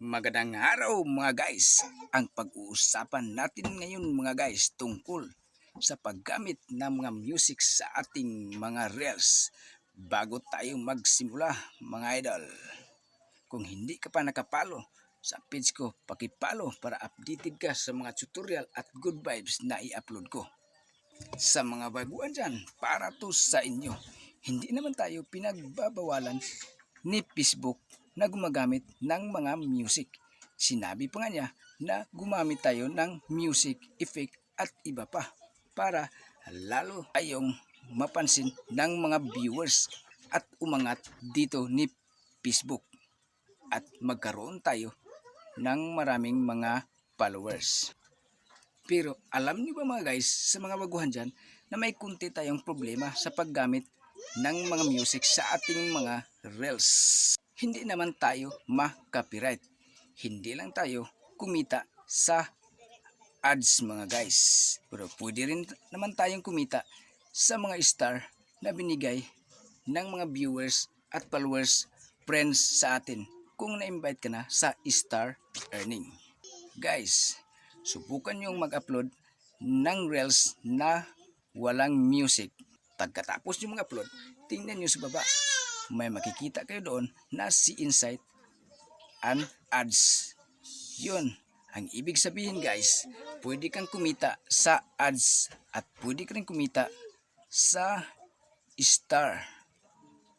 Magandang araw mga guys. Ang pag-uusapan natin ngayon mga guys tungkol sa paggamit ng mga music sa ating mga reels. Bago tayo magsimula mga idol, kung hindi ka pa nakapalo sa page ko, pakipalo para updated ka sa mga tutorial at good vibes na i-upload ko. Sa mga baguhan dyan, para to sa inyo. Hindi naman tayo pinagbabawalan ni Facebook na gumagamit ng mga music. Sinabi pa nga niya na gumamit tayo ng music effect at iba pa para lalo tayong mapansin ng mga viewers at umangat dito ni Facebook at magkaroon tayo ng maraming mga followers. Pero alam niyo ba mga guys, sa mga baguhan dyan, na may kunti tayong problema sa paggamit ng mga music sa ating mga reels. Hindi naman tayo ma-copyright. Hindi lang tayo kumita sa ads mga guys. Pero pwede rin naman tayong kumita sa mga star na binigay ng mga viewers at followers, friends sa atin kung na-invite ka na sa star earning. Guys, subukan yung mag-upload ng reels na walang music. Pagkatapos yung mag-upload, tingnan nyo sa baba. May makikita kayo doon na si Insight and Ads. Yun, ang ibig sabihin guys, pwede kang kumita sa ads at pwede ka rin kumita sa star.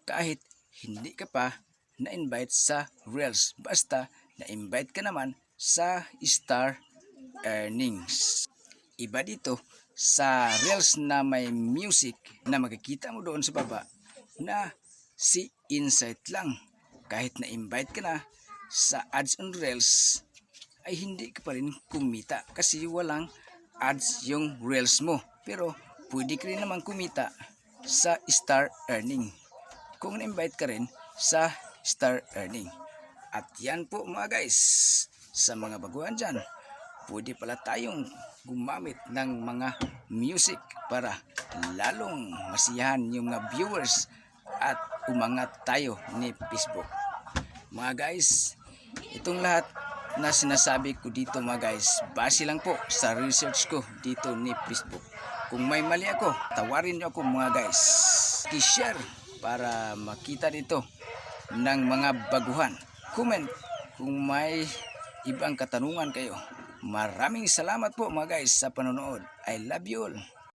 Kahit hindi ka pa na-invite sa reels, basta na-invite ka naman sa star earnings. Iba dito sa reels na may music na makikita mo doon sa baba na si Insight lang. Kahit na-invite ka na sa ads on reels ay hindi ka pa rin kumita kasi walang ads yung reels mo. Pero pwede ka rin naman kumita sa star earning kung na-invite ka rin sa star earning. At yan po mga guys, sa mga baguhan dyan, pwede pala tayong gumamit ng mga music para lalong masiyahan yung mga viewers at umangat tayo ni Facebook. Mga guys, itong lahat na sinasabi ko dito mga guys, base lang po sa research ko dito ni Facebook. Kung may mali ako, tawarin niyo ako mga guys. I-share para makita dito ng mga baguhan. Comment kung may ibang katanungan kayo. Maraming salamat po mga guys sa panonood. I love you all.